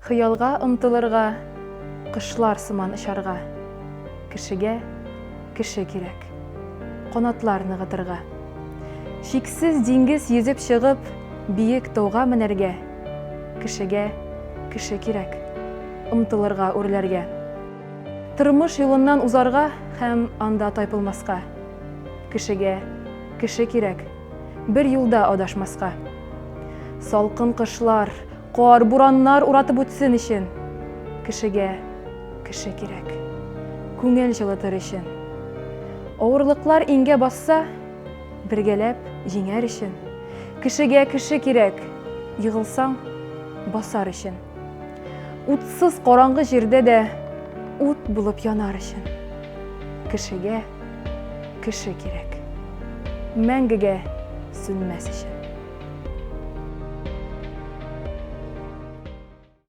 Хыялга ымтылырга, кышлар сыман ышарга. Кишеге кеше кирәк, канатлар ныгытырга. Шиксез диңгез йөзеп чыгып, биек тауга менәргә. Кишеге кеше кирәк, ымтылырга үрләргә. Тормыш юлыннан узарга һәм анда тайпылмаска. Кишеге кеше кирәк, бер юлда адашмаска. Салкын кышлар, кар, бураннар уратып үтсен өчен. Кишеге кеше кирәк, күңел җылытыр өчен. Авырлыклар иңгә басса, бергәләп җиңәр өчен. Кишеге кеше кирәк, егылсаң басар өчен. Утсыз караңгы җирдә дә ут булып янар өчен. Кишеге кеше кирәк, мәңгегә сүнмәс өчен.